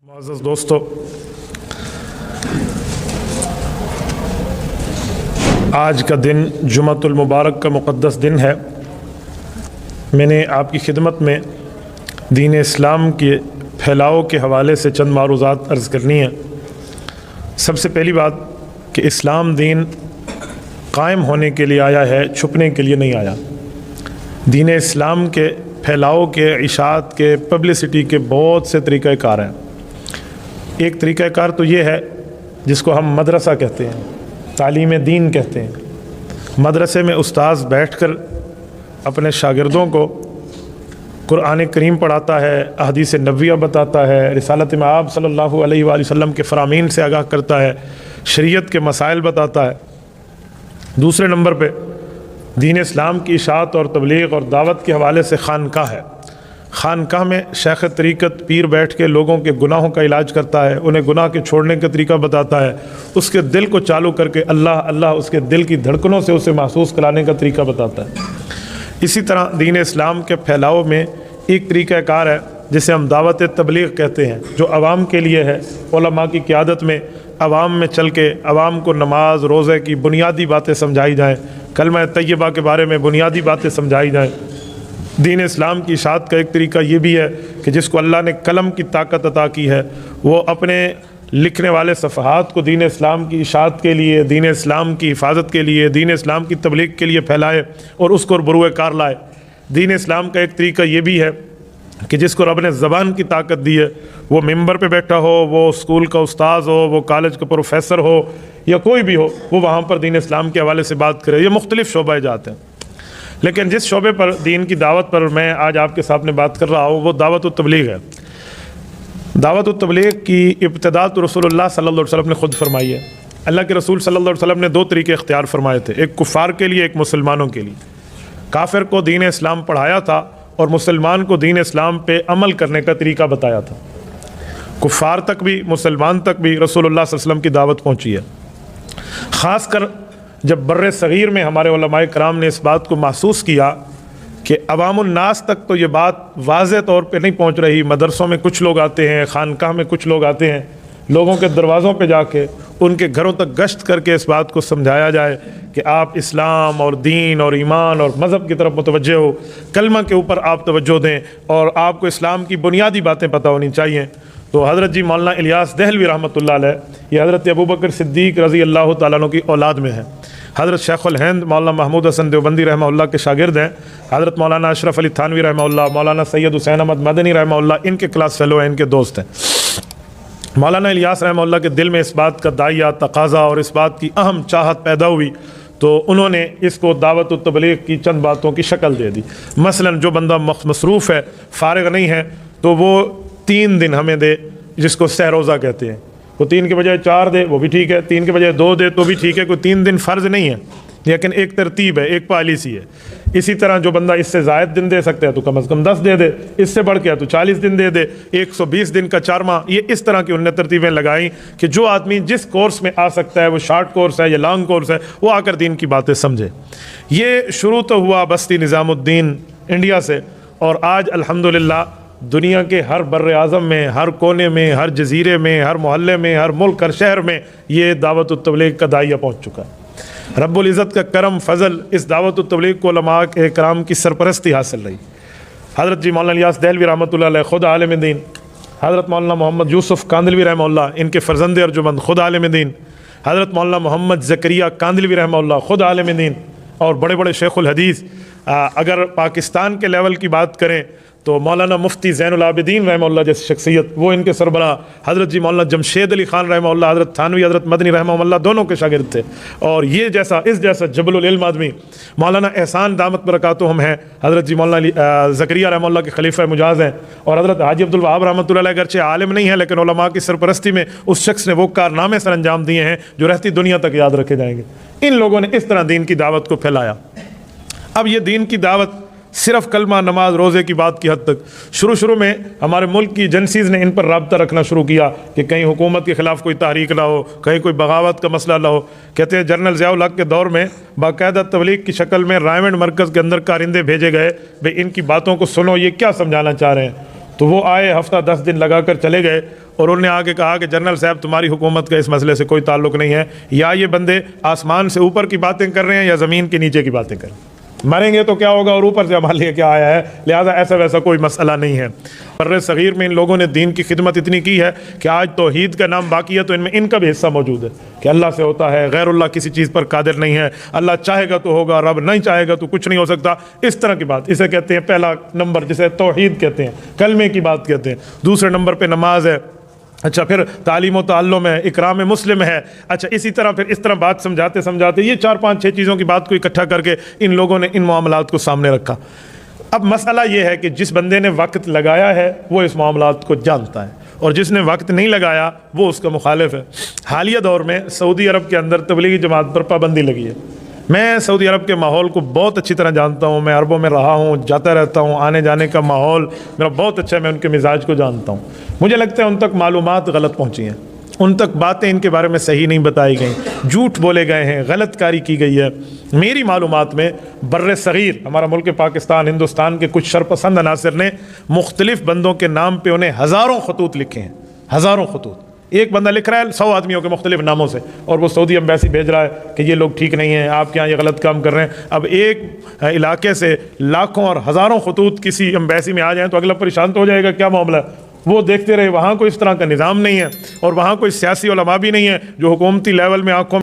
معزز دوستو، آج کا دن جمعۃ المبارک کا مقدس دن ہے۔ میں نے آپ کی خدمت میں دین اسلام کے پھیلاؤ کے حوالے سے چند معروضات عرض کرنی ہیں۔ سب سے پہلی بات کہ اسلام دین قائم ہونے کے لیے آیا ہے، چھپنے کے لیے نہیں آیا۔ دین اسلام کے پھیلاؤ کے، اشاعت کے، پبلسٹی کے بہت سے طریقہ کار ہیں۔ ایک طریقہ کار تو یہ ہے جس کو ہم مدرسہ کہتے ہیں، تعلیم دین کہتے ہیں۔ مدرسے میں استاذ بیٹھ کر اپنے شاگردوں کو قرآن کریم پڑھاتا ہے، احادیث نبویہ بتاتا ہے، رسالت مآب صلی اللہ علیہ وآلہ وسلم کے فرامین سے آگاہ کرتا ہے، شریعت کے مسائل بتاتا ہے۔ دوسرے نمبر پہ دین اسلام کی اشاعت اور تبلیغ اور دعوت کے حوالے سے خانقاہ ہے۔ خانقاہ میں شیخ طریقت پیر بیٹھ کے لوگوں کے گناہوں کا علاج کرتا ہے، انہیں گناہ کے چھوڑنے کا طریقہ بتاتا ہے، اس کے دل کو چالو کر کے اللہ اللہ اس کے دل کی دھڑکنوں سے اسے محسوس کرانے کا طریقہ بتاتا ہے۔ اسی طرح دین اسلام کے پھیلاؤ میں ایک طریقہ کار ہے جسے ہم دعوت تبلیغ کہتے ہیں، جو عوام کے لیے ہے۔ علماء کی قیادت میں عوام میں چل کے عوام کو نماز روزے کی بنیادی باتیں سمجھائی جائیں، کلمہ طیبہ کے بارے میں بنیادی باتیں سمجھائی جائیں۔ دین اسلام کی اشاعت کا ایک طریقہ یہ بھی ہے کہ جس کو اللہ نے قلم کی طاقت عطا کی ہے، وہ اپنے لکھنے والے صفحات کو دین اسلام کی اشاعت کے لیے، دین اسلام کی حفاظت کے لیے، دین اسلام کی تبلیغ کے لیے پھیلائے اور اس کو بروئے کار لائے۔ دین اسلام کا ایک طریقہ یہ بھی ہے کہ جس کو رب نے زبان کی طاقت دی ہے، وہ ممبر پہ بیٹھا ہو، وہ اسکول کا استاذ ہو، وہ کالج کا پروفیسر ہو، یا کوئی بھی ہو، وہ وہاں پر دین اسلام کے حوالے سے بات کرے۔ یہ مختلف شعبہ جات ہیں، لیکن جس شعبے پر دین کی دعوت پر میں آج آپ کے سامنے بات کر رہا ہوں وہ دعوت التبلیغ ہے۔ دعوت التبلیغ کی ابتدا تو رسول اللہ صلی اللہ علیہ وسلم نے خود فرمائی ہے۔ اللہ کے رسول صلی اللہ علیہ وسلم نے دو طریقے اختیار فرمائے تھے، ایک کفار کے لیے، ایک مسلمانوں کے لیے۔ کافر کو دین اسلام پڑھایا تھا اور مسلمان کو دین اسلام پہ عمل کرنے کا طریقہ بتایا تھا۔ کفار تک بھی، مسلمان تک بھی رسول اللہ صلی اللہ علیہ وسلم کی دعوت پہنچی ہے۔ خاص کر جب بر صغیر میں ہمارے علماء کرام نے اس بات کو محسوس کیا کہ عوام الناس تک تو یہ بات واضح طور پہ نہیں پہنچ رہی، مدرسوں میں کچھ لوگ آتے ہیں، خانقاہ میں کچھ لوگ آتے ہیں، لوگوں کے دروازوں پہ جا کے ان کے گھروں تک گشت کر کے اس بات کو سمجھایا جائے کہ آپ اسلام اور دین اور ایمان اور مذہب کی طرف متوجہ ہو، کلمہ کے اوپر آپ توجہ دیں اور آپ کو اسلام کی بنیادی باتیں پتہ ہونی چاہیے۔ تو حضرت جی مولانا الیاس دہلوی رحمۃ اللہ علیہ، یہ حضرت ابوبکر صدیق رضی اللہ تعالیٰ عنہ کی اولاد میں ہے۔ حضرت شیخ الہند مولانا محمود حسن دیوبندی رحمہ اللہ کے شاگرد ہیں۔ حضرت مولانا اشرف علی تھانوی رحمہ اللہ، مولانا سید حسین احمد مدنی رحمہ اللہ ان کے کلاس فیلو ہیں، ان کے دوست ہیں۔ مولانا الیاس رحمہ اللہ کے دل میں اس بات کا داعیہ تقاضا اور اس بات کی اہم چاہت پیدا ہوئی، تو انہوں نے اس کو دعوت التبلیغ کی چند باتوں کی شکل دے دی۔ مثلا جو بندہ مصروف ہے، فارغ نہیں ہے، تو وہ 3 دن ہمیں دے، جس کو سہ روزہ کہتے ہیں۔ وہ 3 کے بجائے 4 دے وہ بھی ٹھیک ہے، 3 کے بجائے 2 دے تو بھی ٹھیک ہے، کوئی 3 دن فرض نہیں ہے، لیکن ایک ترتیب ہے، ایک پالیسی ہے۔ اسی طرح جو بندہ اس سے زائد دن دے سکتا ہے تو کم از کم 10 دے دے، اس سے بڑھ کے تو 40 دن دے دے، 120 دن کا 4 ماہ۔ یہ اس طرح کی انہوں نے ترتیبیں لگائیں کہ جو آدمی جس کورس میں آ سکتا ہے، وہ شارٹ کورس ہے یا لانگ کورس ہے، وہ آ کر دین کی باتیں سمجھے۔ یہ شروع تو ہوا بستی نظام الدین انڈیا سے، اور آج الحمدللہ دنیا کے ہر بر اعظم میں، ہر کونے میں، ہر جزیرے میں، ہر محلے میں، ہر ملک، ہر شہر میں یہ دعوت التبلیغ کا داعیہ پہنچ چکا ہے۔ رب العزت کا کرم فضل، اس دعوت التبلیغ کو علماء کرام کی سرپرستی حاصل رہی۔ حضرت جی مولانا الیاس دہلوی رحمۃ اللہ علیہ خود عالم دین، حضرت مولانا محمد یوسف کاندلوی رحمہ اللہ ان کے فرزند ارجمند خود عالم دین، حضرت مولانا محمد زکریہ کاندلوی رحمہ اللہ خود عالم دین، اور بڑے بڑے شیخ الحدیث۔ اگر پاکستان کے لیول کی بات کریں تو مولانا مفتی زین العابدین رحمہ اللہ جیسی شخصیت، وہ ان کے سربراہ۔ حضرت جی مولانا جمشید علی خان رحمہ اللہ، حضرت تھانوی، حضرت مدنی رحمہ اللہ دونوں کے شاگرد تھے۔ اور یہ جیسا اس جیسا جبل العلم آدمی مولانا احسان دامت برکاتہم ہیں، حضرت جی مولانا زکریہ رحمہ اللہ کے خلیفہ مجاز ہیں، اور حضرت حاجی عبد الوہاب رحمۃ اللہ علیہ اگرچہ عالم نہیں ہے لیکن علماء کی سرپرستی میں اس شخص نے وہ کارنامے سر انجام دیے ہیں جو رہتی دنیا تک یاد رکھے جائیں گے۔ ان لوگوں نے اس طرح دین کی دعوت کو پھیلایا۔ اب یہ دین کی دعوت صرف کلمہ نماز روزے کی بات کی حد تک، شروع میں ہمارے ملک کی ایجنسیز نے ان پر رابطہ رکھنا شروع کیا کہ کہیں حکومت کے خلاف کوئی تحریک نہ ہو، کہیں کوئی بغاوت کا مسئلہ نہ ہو۔ کہتے ہیں جنرل ضیاء الحق کے دور میں باقاعدہ تبلیغ کی شکل میں رائمنڈ مرکز کے اندر کارندے بھیجے گئے، بھئی ان کی باتوں کو سنو، یہ کیا سمجھانا چاہ رہے ہیں۔ تو وہ آئے، ہفتہ 10 دن لگا کر چلے گئے، اور انہوں نے آ کے کہا کہ جنرل صاحب تمہاری حکومت کا اس مسئلے سے کوئی تعلق نہیں ہے، یا یہ بندے آسمان سے اوپر کی باتیں کر رہے ہیں یا زمین کے نیچے کی باتیں کر رہے ہیں، مریں گے تو کیا ہوگا اور اوپر سے ہمارے لیے کیا آیا ہے، لہٰذا ایسا ویسا کوئی مسئلہ نہیں ہے۔ بر صغیر میں ان لوگوں نے دین کی خدمت اتنی کی ہے کہ آج توحید کا نام باقی ہے تو ان میں ان کا بھی حصہ موجود ہے کہ اللہ سے ہوتا ہے، غیر اللہ کسی چیز پر قادر نہیں ہے، اللہ چاہے گا تو ہوگا، رب نہیں چاہے گا تو کچھ نہیں ہو سکتا، اس طرح کی بات، اسے کہتے ہیں پہلا نمبر جسے توحید کہتے ہیں، کلمے کی بات کہتے ہیں۔ دوسرے نمبر پہ نماز ہے، اچھا پھر تعلیم و تعلم ہے، اکرام مسلم ہے، اچھا اسی طرح پھر اس طرح بات سمجھاتے سمجھاتے یہ 4 5 6 چیزوں کی بات کو اکٹھا کر کے ان لوگوں نے ان معاملات کو سامنے رکھا۔ اب مسئلہ یہ ہے کہ جس بندے نے وقت لگایا ہے وہ اس معاملات کو جانتا ہے، اور جس نے وقت نہیں لگایا وہ اس کا مخالف ہے۔ حالیہ دور میں سعودی عرب کے اندر تبلیغی جماعت پر پابندی لگی ہے۔ میں سعودی عرب کے ماحول کو بہت اچھی طرح جانتا ہوں، میں عربوں میں رہا ہوں، جاتا رہتا ہوں، آنے جانے کا ماحول میرا بہت اچھا ہے، میں ان کے مزاج کو جانتا ہوں۔ مجھے لگتا ہے ان تک معلومات غلط پہنچی ہیں، ان تک باتیں ان کے بارے میں صحیح نہیں بتائی گئیں، جھوٹ بولے گئے ہیں، غلط کاری کی گئی ہے۔ میری معلومات میں بر صغیر ہمارا ملک پاکستان، ہندوستان کے کچھ شرپسند عناصر نے مختلف بندوں کے نام پہ انہیں ہزاروں خطوط لکھے ہیں، ہزاروں خطوط۔ ایک بندہ لکھ رہا ہے 100 آدمیوں کے مختلف ناموں سے، اور وہ سعودی ایمبیسی بھیج رہا ہے کہ یہ لوگ ٹھیک نہیں ہیں، آپ کے یہاں یہ غلط کام کر رہے ہیں۔ اب ایک علاقے سے لاکھوں اور ہزاروں خطوط کسی ایمبیسی میں آ جائیں تو اگلا پریشان تو ہو جائے گا، کیا معاملہ ہے؟ وہ دیکھتے رہے، وہاں کوئی اس طرح کا نظام نہیں ہے، اور وہاں کوئی سیاسی علماء بھی نہیں ہے جو حکومتی لیول میں آنکھوں